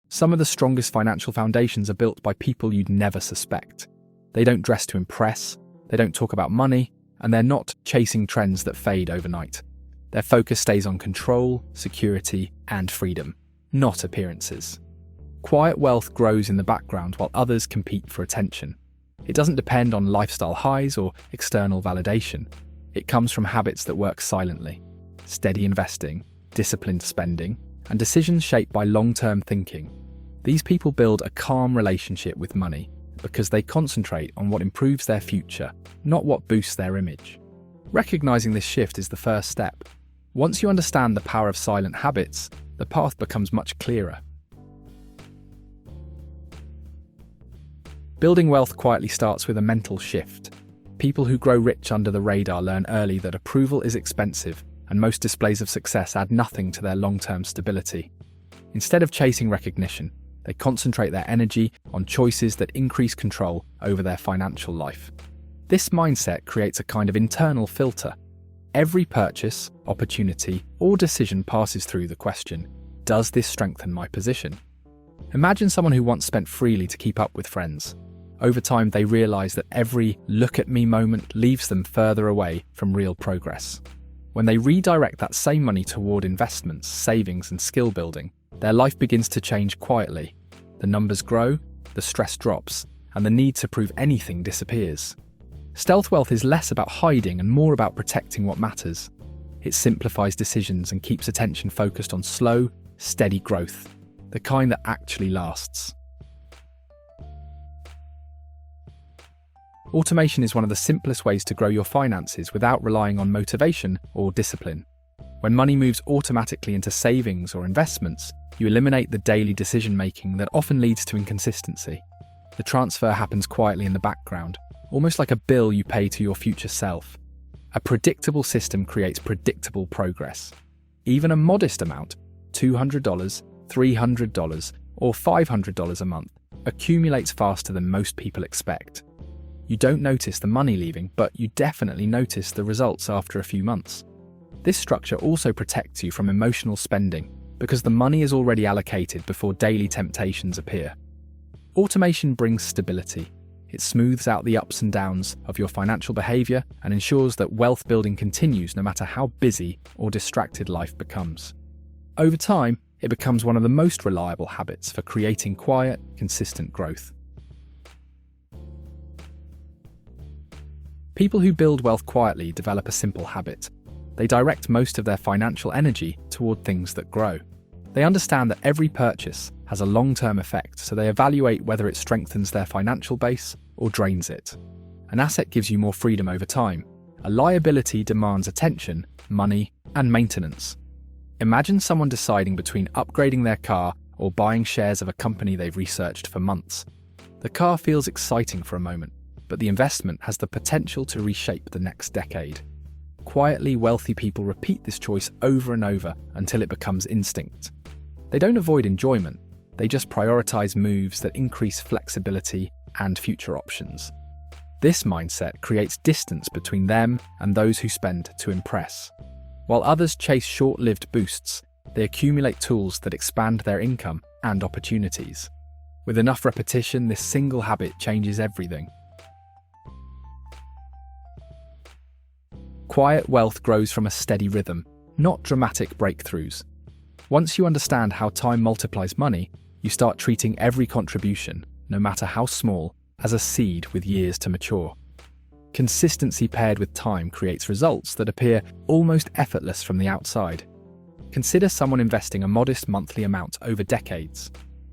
Some of the strongest financial foundations are built by people you'd never suspect. They don't dress to impress, they don't talk about money, and they're not chasing trends that fade overnight. Their focus stays on control, security, and freedom, not appearances. Quiet wealth grows in the background while others compete for attention. It doesn't depend on lifestyle highs or external validation. It comes from habits that work silently: steady investing, disciplined spending, and decisions shaped by long-term thinking. These people build a calm relationship with money because they concentrate on what improves their future, not what boosts their image. Recognizing this shift is the first step. Once you understand the power of silent habits, the path becomes much clearer. Building wealth quietly starts with a mental shift. People who grow rich under the radar learn early that approval is expensive, and most displays of success add nothing to their long-term stability. Instead of chasing recognition, they concentrate their energy on choices that increase control over their financial life. This mindset creates a kind of internal filter. Every purchase, opportunity, or decision passes through the question, does this strengthen my position? Imagine someone who once spent freely to keep up with friends. Over time, they realize that every look at me moment leaves them further away from real progress. When they redirect that same money toward investments, savings, and skill building, their life begins to change quietly. The numbers grow, the stress drops, and the need to prove anything disappears. Stealth wealth is less about hiding and more about protecting what matters. It simplifies decisions and keeps attention focused on slow, steady growth, the kind that actually lasts. Automation is one of the simplest ways to grow your finances without relying on motivation or discipline. When money moves automatically into savings or investments, you eliminate the daily decision-making that often leads to inconsistency. The transfer happens quietly in the background, almost like a bill you pay to your future self. A predictable system creates predictable progress. Even a modest amount, $200, $300, or $500 a month, accumulates faster than most people expect. You don't notice the money leaving, but you definitely notice the results after a few months. This structure also protects you from emotional spending because the money is already allocated before daily temptations appear. Automation brings stability. It smooths out the ups and downs of your financial behavior and ensures that wealth building continues no matter how busy or distracted life becomes. Over time, it becomes one of the most reliable habits for creating quiet, consistent growth. People who build wealth quietly develop a simple habit. They direct most of their financial energy toward things that grow. They understand that every purchase has a long-term effect, so they evaluate whether it strengthens their financial base or drains it. An asset gives you more freedom over time. A liability demands attention, money, and maintenance. Imagine someone deciding between upgrading their car or buying shares of a company they've researched for months. The car feels exciting for a moment, but the investment has the potential to reshape the next decade. Quietly wealthy people repeat this choice over and over until it becomes instinct. They don't avoid enjoyment, they just prioritize moves that increase flexibility and future options. This mindset creates distance between them and those who spend to impress. While others chase short-lived boosts, they accumulate tools that expand their income and opportunities. With enough repetition, this single habit changes everything. Quiet wealth grows from a steady rhythm, not dramatic breakthroughs. Once you understand how time multiplies money, you start treating every contribution, no matter how small, as a seed with years to mature. Consistency paired with time creates results that appear almost effortless from the outside. Consider someone investing a modest monthly amount over decades.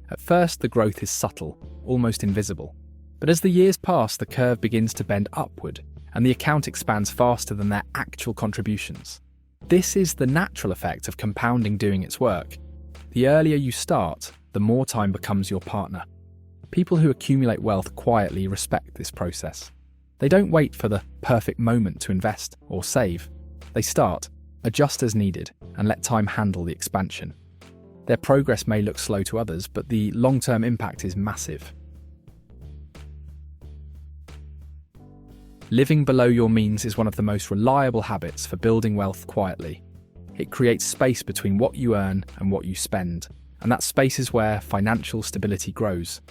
At first, the growth is subtle, almost invisible. But as the years pass, the curve begins to bend upward, and the account expands faster than their actual contributions. This is the natural effect of compounding doing its work. The earlier you start, the more time becomes your partner. People who accumulate wealth quietly respect this process. They don't wait for the perfect moment to invest or save. They start, adjust as needed, and let time handle the expansion. Their progress may look slow to others, but the long-term impact is massive. Living below your means is one of the most reliable habits for building wealth quietly. It creates space between what you earn and what you spend, and that space is where financial stability grows.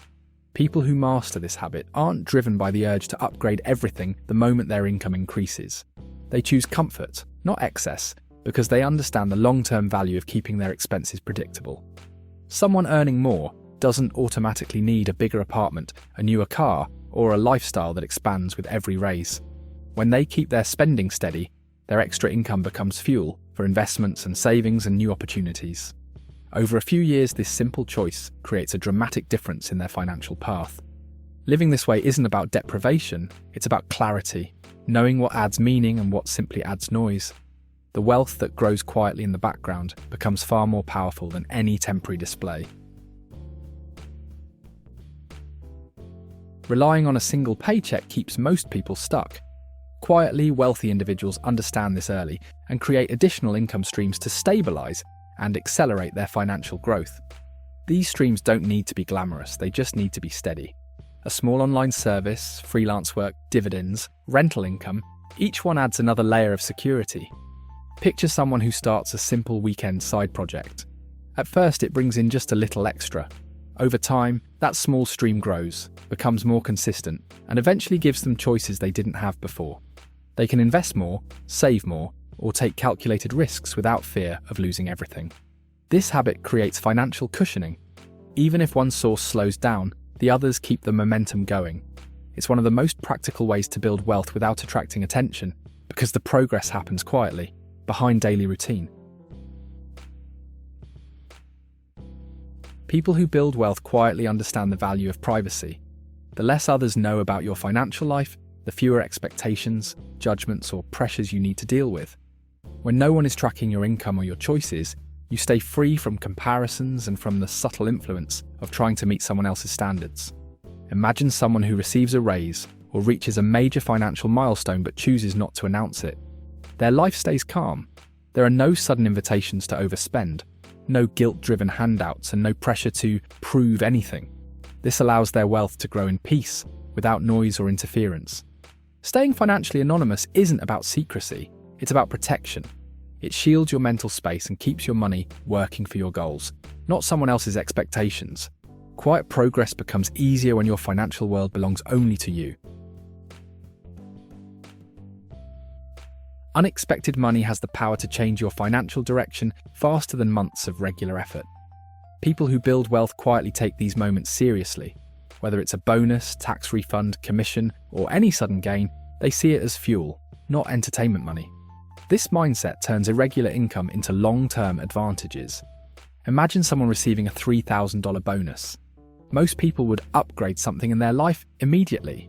People who master this habit aren't driven by the urge to upgrade everything the moment their income increases. They choose comfort, not excess, because they understand the long-term value of keeping their expenses predictable. Someone earning more doesn't automatically need a bigger apartment, a newer car, or a lifestyle that expands with every raise. When they keep their spending steady, their extra income becomes fuel for investments and savings and new opportunities. Over a few years, this simple choice creates a dramatic difference in their financial path. Living this way isn't about deprivation, it's about clarity, knowing what adds meaning and what simply adds noise. The wealth that grows quietly in the background becomes far more powerful than any temporary display. Relying on a single paycheck keeps most people stuck. Quietly, wealthy individuals understand this early and create additional income streams to stabilize and accelerate their financial growth. These streams don't need to be glamorous, they just need to be steady. A small online service, freelance work, dividends, rental income, each one adds another layer of security. Picture someone who starts a simple weekend side project. At first, it brings in just a little extra. Over time, that small stream grows, becomes more consistent, and eventually gives them choices they didn't have before. They can invest more, save more, or take calculated risks without fear of losing everything. This habit creates financial cushioning. Even if one source slows down, the others keep the momentum going. It's one of the most practical ways to build wealth without attracting attention, because the progress happens quietly, behind daily routine. People who build wealth quietly understand the value of privacy. The less others know about your financial life, the fewer expectations, judgments, or pressures you need to deal with. When no one is tracking your income or your choices, you stay free from comparisons and from the subtle influence of trying to meet someone else's standards. Imagine someone who receives a raise or reaches a major financial milestone but chooses not to announce it. Their life stays calm. There are no sudden invitations to overspend, no guilt-driven handouts, and no pressure to prove anything. This allows their wealth to grow in peace, without noise or interference. Staying financially anonymous isn't about secrecy, it's about protection. It shields your mental space and keeps your money working for your goals, not someone else's expectations. Quiet progress becomes easier when your financial world belongs only to you. Unexpected money has the power to change your financial direction faster than months of regular effort. People who build wealth quietly take these moments seriously. Whether it's a bonus, tax refund, commission, or any sudden gain, they see it as fuel, not entertainment money. This mindset turns irregular income into long-term advantages. Imagine someone receiving a $3,000 bonus. Most people would upgrade something in their life immediately.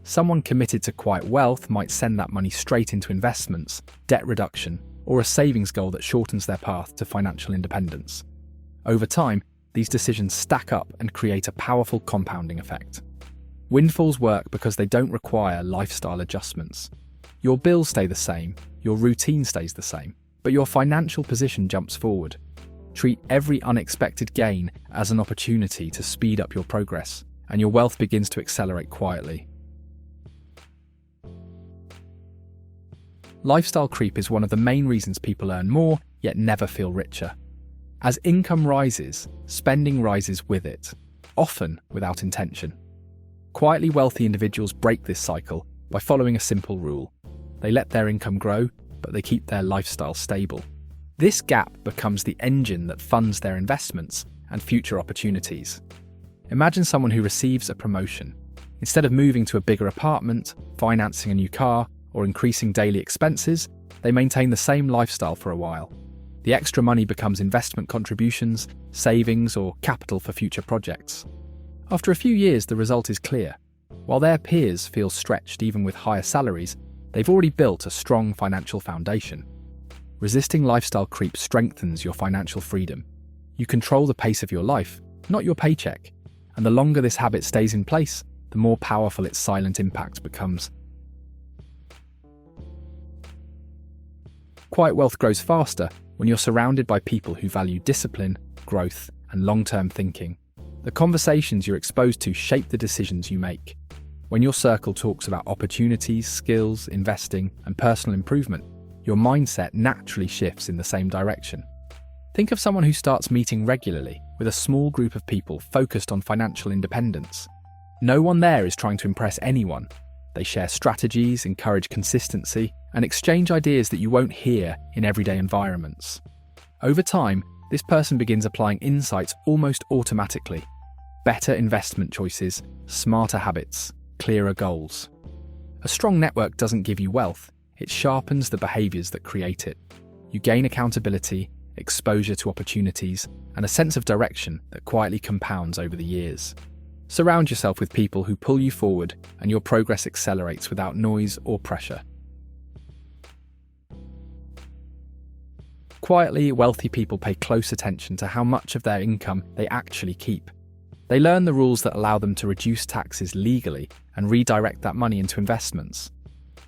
Someone committed to quiet wealth might send that money straight into investments, debt reduction, or a savings goal that shortens their path to financial independence. Over time, these decisions stack up and create a powerful compounding effect. Windfalls work because they don't require lifestyle adjustments. Your bills stay the same, your routine stays the same, but your financial position jumps forward. Treat every unexpected gain as an opportunity to speed up your progress, and your wealth begins to accelerate quietly. Lifestyle creep is one of the main reasons people earn more, yet never feel richer. As income rises, spending rises with it, often without intention. Quietly wealthy individuals break this cycle by following a simple rule. They let their income grow, but they keep their lifestyle stable. This gap becomes the engine that funds their investments and future opportunities. Imagine someone who receives a promotion. Instead of moving to a bigger apartment, financing a new car, or increasing daily expenses, they maintain the same lifestyle for a while. The extra money becomes investment contributions, savings, or capital for future projects. After a few years, the result is clear. While their peers feel stretched even with higher salaries, they've already built a strong financial foundation. Resisting lifestyle creep strengthens your financial freedom. You control the pace of your life, not your paycheck. And the longer this habit stays in place, the more powerful its silent impact becomes. Quiet wealth grows faster when you're surrounded by people who value discipline, growth, and long-term thinking. The conversations you're exposed to shape the decisions you make. When your circle talks about opportunities, skills, investing, and personal improvement, your mindset naturally shifts in the same direction. Think of someone who starts meeting regularly with a small group of people focused on financial independence. No one there is trying to impress anyone. They share strategies, encourage consistency, and exchange ideas that you won't hear in everyday environments. Over time, this person begins applying insights almost automatically. Better investment choices, smarter habits, clearer goals. A strong network doesn't give you wealth, it sharpens the behaviors that create it. You gain accountability, exposure to opportunities, and a sense of direction that quietly compounds over the years. Surround yourself with people who pull you forward, and your progress accelerates without noise or pressure. Quietly, wealthy people pay close attention to how much of their income they actually keep. They learn the rules that allow them to reduce taxes legally and redirect that money into investments.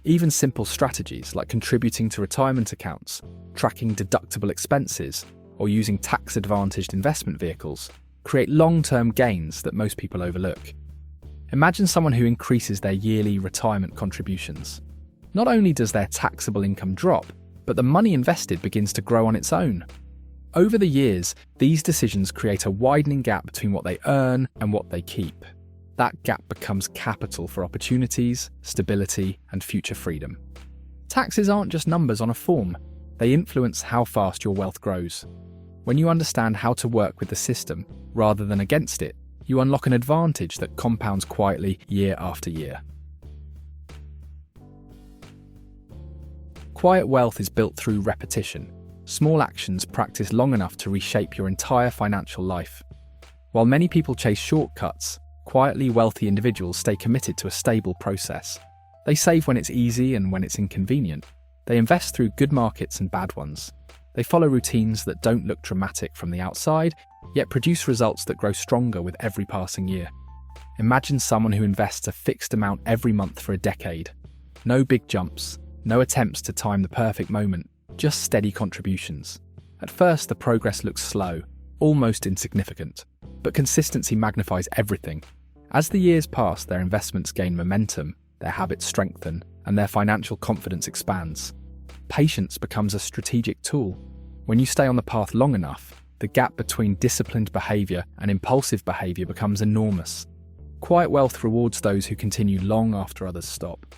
Even simple strategies like contributing to retirement accounts, tracking deductible expenses, or using tax-advantaged investment vehicles create long-term gains that most people overlook. Imagine someone who increases their yearly retirement contributions. Not only does their taxable income drop, but the money invested begins to grow on its own. Over the years, these decisions create a widening gap between what they earn and what they keep. That gap becomes capital for opportunities, stability, and future freedom. Taxes aren't just numbers on a form. They influence how fast your wealth grows. When you understand how to work with the system rather than against it, you unlock an advantage that compounds quietly year after year. Quiet wealth is built through repetition. Small actions practiced long enough to reshape your entire financial life. While many people chase shortcuts, quietly wealthy individuals stay committed to a stable process. They save when it's easy and when it's inconvenient. They invest through good markets and bad ones. They follow routines that don't look dramatic from the outside, yet produce results that grow stronger with every passing year. Imagine someone who invests a fixed amount every month for a decade. No big jumps, no attempts to time the perfect moment, just steady contributions. At first, the progress looks slow, almost insignificant, but consistency magnifies everything. As the years pass, their investments gain momentum, their habits strengthen, and their financial confidence expands. Patience becomes a strategic tool. When you stay on the path long enough, the gap between disciplined behavior and impulsive behavior becomes enormous. Quiet wealth rewards those who continue long after others stop.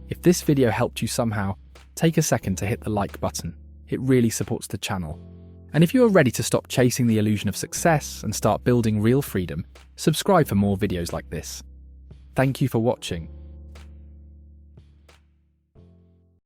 If this video helped you somehow, take a second to hit the like button. It really supports the channel. And if you are ready to stop chasing the illusion of success and start building real freedom, subscribe for more videos like this. Thank you for watching.